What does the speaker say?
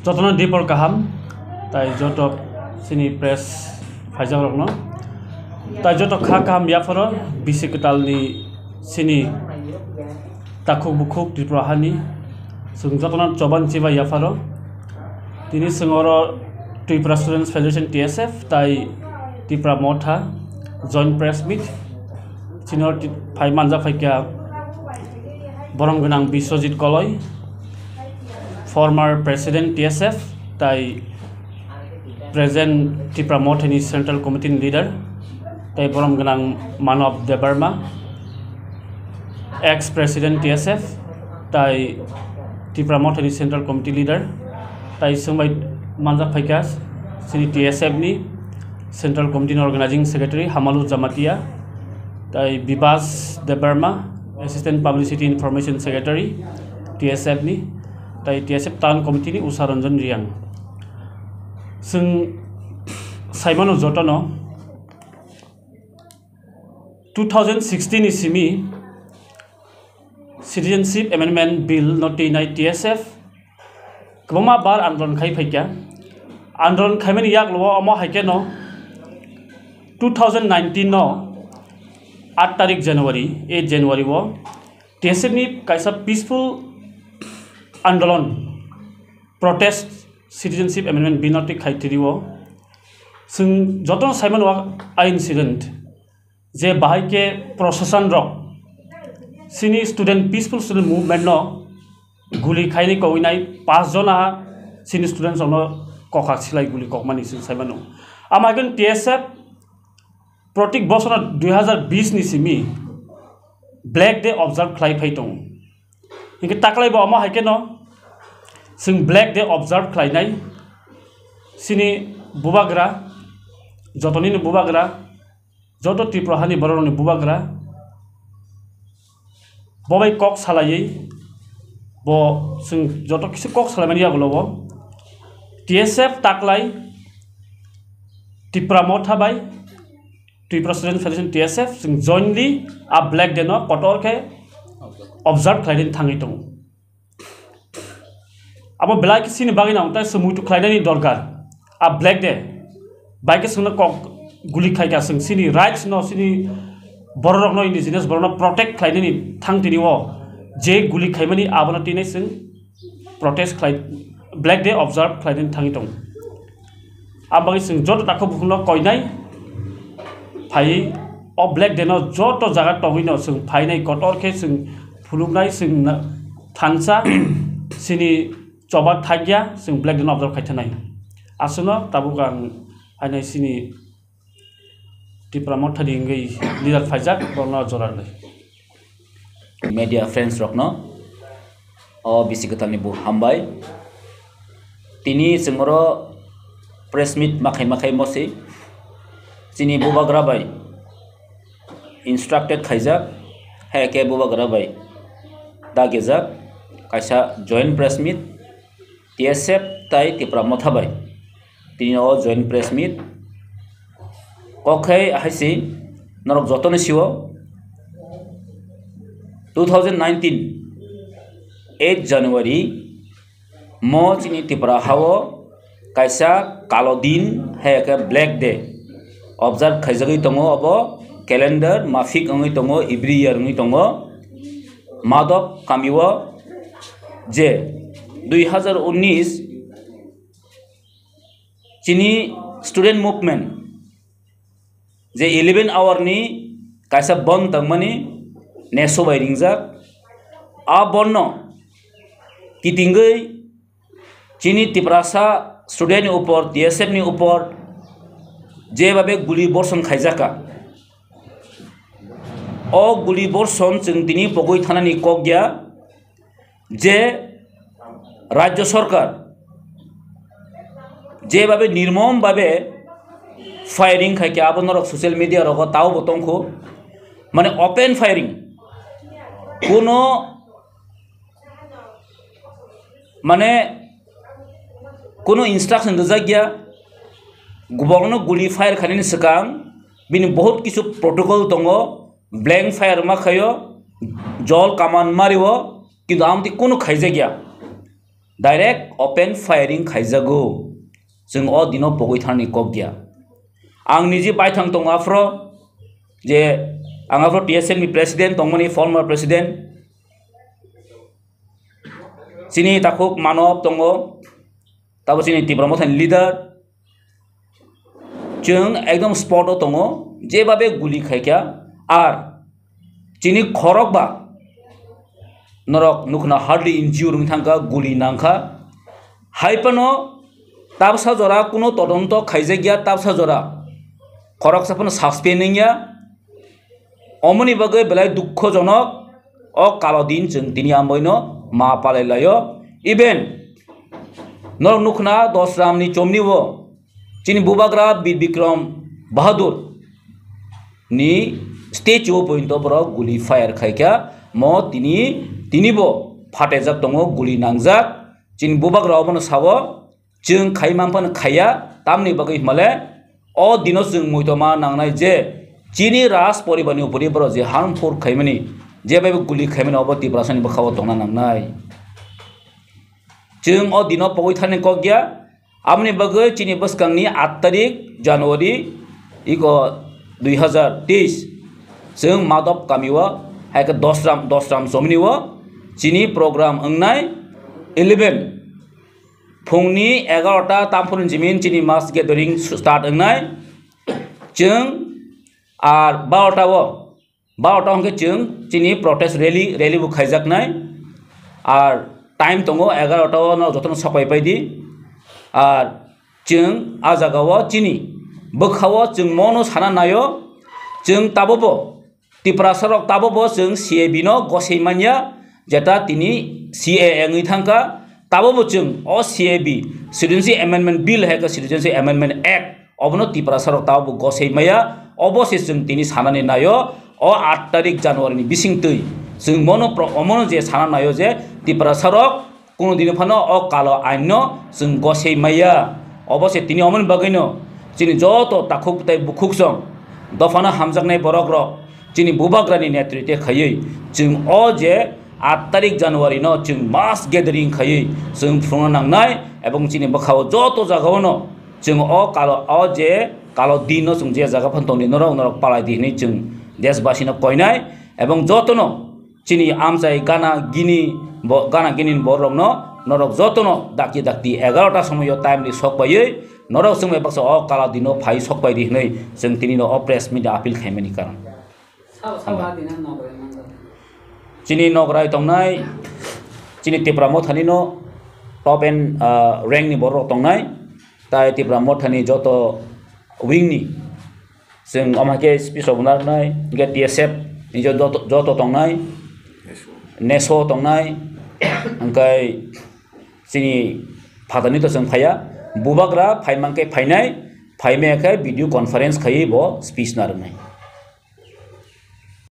Jotono dipor kaham, tai jotok sini press fajar rokno, tai jotok kha kaham biafaro bisi ketal ni sini takuk bukuk di prahani, sung jotono coban ciba yafaro, tini sengoro Tripura Students Federation TSF tai Tripura Motha joint press meet, senior pai manja pai kya borong genang Biswajit Koloi, former President TSF, tai present Tripura Motha ni Central Committee leader, tai borong genang Manav Debarma, ex-President TSF, tai Tripura Motha ni Central Committee leader, tai sungbai manja paikas sini TSF ni Central Committee Organizing Secretary Hamalu Jamatia, tai Bibas Debarma, Assistant Publicity Information Secretary TSF ni, tai TSF Town Committee ni Usha Ranjan Riang. Sung Simon Jotono 2016 isimi Citizenship Amendment Bill noti nai TSF kebama bar andron khai phaikya andron khaimani yak lo amo haike no 2019 no 8 तारीख जनवरी 8 जनवरी वो TSF ni kaisa peaceful आंदोलन protest citizenship amendment bill noti khaitiri wo sung joton Simon wa incident je bahai ke procession rok sini student peaceful student movement no guli khaini ko winai 5 jona sini students ono kokak silai guli kokmani sing Simon amagen TSF Protik bosona 2020 ni simi Black Day observe khlai phaitong inge taklai bo ama haike no sing Black Day observe khlai nai sini bubagra jotoni ni bubagra joto Tripura hani borong ni bubagra bobai kok salai bo sing joto kisi kok salamani agulo bo TSF taklai Tripura Motha bai Tripura Students Federation TSF sing jointly a Black Day no kotor ke observe khlaidin thangi tong abo belai ki sini bagi na ta semutu khlaidani dorkar a Black Day bai ke sungna kok guli khai ka sing sini rights no sini borok no indigenous borok no protect khlaidani thangtini wo je guli khaimani abona tinai sing protest khlai Black Day observe khlaidin thangi tong abagi sing jot takho bukno koinai phai o Black Day no joto jaga togino sing phai nai kotor ke sing phulumnai sing thansa sini choba thagya sing Black Day no observe khaithanai asuno tabukan ainai sini Tripura Motha ni ngai leader faijak borno jorarle media friends rokno o bisikatani bu hambai tini singoro press meet makai mosi sini bubagra bai instructed khaijak heke bubagra bai dagejak kaisa joint press meet TSF tai Tripura Motha bai tini o joint press meet kokai haisi norok jotone siwo 2019 8 January mo chini Tripura hawo kaisa kalodin heke Black Day observe khaijagoi tongo abo calendar mafik ongi tongo every year ongi tongo madop kamiwo je 2019 chini student movement je 11 hour ni kaisa bon tangmani neso bai ringjak a bonno kitingei chini Tripura student ni upor TSF ni upor je babe guli borson khaijaka o guli borson chung tini pogoi thanani kokgya je rajya sarkar je babe nirmom babe firing khaike abonor social media rogo tao botongko mane open firing kono mane kono instruction dajagya guborno guli fire khanini sakang bini bahut kisu protocol tongo blank fire ma khayo jol kaman mariwo কিন্তু আমতি কোনো খাইজে গিয়া direct open firing खाइजागौ जों अ दिनाव पगैथारनि कक गैया आं निजे बायथां दं आफ्र जे आंफ्र TSN नि प्रेसिडेंट दंमोन फर्मार प्रेसिडेंट चिनी ताकुक मानव दङ ताबो चिनी तीव्र मथानि लीडर जों एकदम स्पट दङ जेबाबे गुली खायखा आर चिनी खरक बा नरक नुखना हार्डली इनजिउर थांका गुली नांखा हाइपनो ताबसा जरा कुनो तदন্ত खाइजे गया ताबसा जरा खरक सापन सासपेनिंगया अमनि बगै बेलाय दुखजनक अ कालो दिन जों तिनि आमयनो मा पालायलायो इभेन नरक नुखना दसरामनि चमनिवो चिनी बुबाग्रा बीर विक्रम बहादुर नि स्टेचु पॉइंट बर गुली फायर खायखा म तिनिबो फाटेजाक दङ गुली नांजाक चिनी बुबाग्रा अबनो सावो जों खाइमांफान खाया तामनि बगै माले अ दिनो जों मयतमा नांनाय जे चिनी राज परिबारनि उपरि बर जे हार्मफुल खाइमानि जेबाबे गुली खाइमानि अब तिब्रासनि बखाव दंना नांनाय जों अ दिनो पगैथारनि कक गैया आमनि बगै चिनी बसकांनि 8 तारिख जानुवारि इको 2023 जों माधव कामिवा हायक दसराम समनिवा चिनी प्रोग्राम अंगनाय 11 फुंनि 11टा तामफुन जिमिन चिनी मास गेदरिंग स्टार्ट अंगनाय जों आर 12टा हंके जों चिनी प्रोटेस्ट रैली बु खायजाकनाय आर टाइम दङ 11टा न जतन सकाय बायदि आर जों आजागाव चिनी बखाव जों मनो साना नायो जों ताबो तिप्रासरक ताबो जों CAB नो गसैमानिया जेटा तिनी CAA ngै थांका ताबो जों अ CAB सिटिजेनशिप एमेंडमेंट बिल है सिटिजेनशिप एमेंडमेंट एक्ट अबनो तिप्रासरक ताबो गसैमाया अबसे जों तिनी सानानै नायो अ 8 तारिख जानुवारिनि बिसिंतै जों मनो जे साना नायो जे तिप्रासरक कुनो दिन फानो अ कालो आइनो जों गसैमाया अबसे तिनी अमन बगैनो चिनी जत ताखुक ताइ बुखुकसं दफाना हामजाकनाय बरग्र चिनी बुबाग्रानि नेतृत्व खायै जों अ जे 8 तारिख जानुवारि न जों मास गेदरिंग खायै जों फुंनो नांनाय एवं चिनी बखाव जत जागावनो जों अ जे कालो दिन जों जे जागा फन्तनि नरक पालाय दिनै जों देशबासिनो कयनाय एवं जतनो चिनी आमसाय गाना गिनी बररनो नरक जतनो दाकी 11टा समय टाइमनि सकबायै नरक समय बक्स अ काला दिनो फाइ सकबाय दिनै जों तिनिनो अ प्रेस मिडिया आपिल खायमानि कारण चिनी नगराय तंनाय चिनी तिप्रा मथानिनो टप एंड रैंक नि बर तंनाय ताय तिप्रा मथानि जत विंगनि जों अमाके स्पीच बनारनाय गे TSF नि जत तंनाय नेसो तंनाय अंकाय चिनी फादानि तो जों फाया बुबाग्रा फाइमांके फाइनाय फाइमेयाखै भिडिअ कॉन्फ्रेंस खायै बो स्पीच नारनाय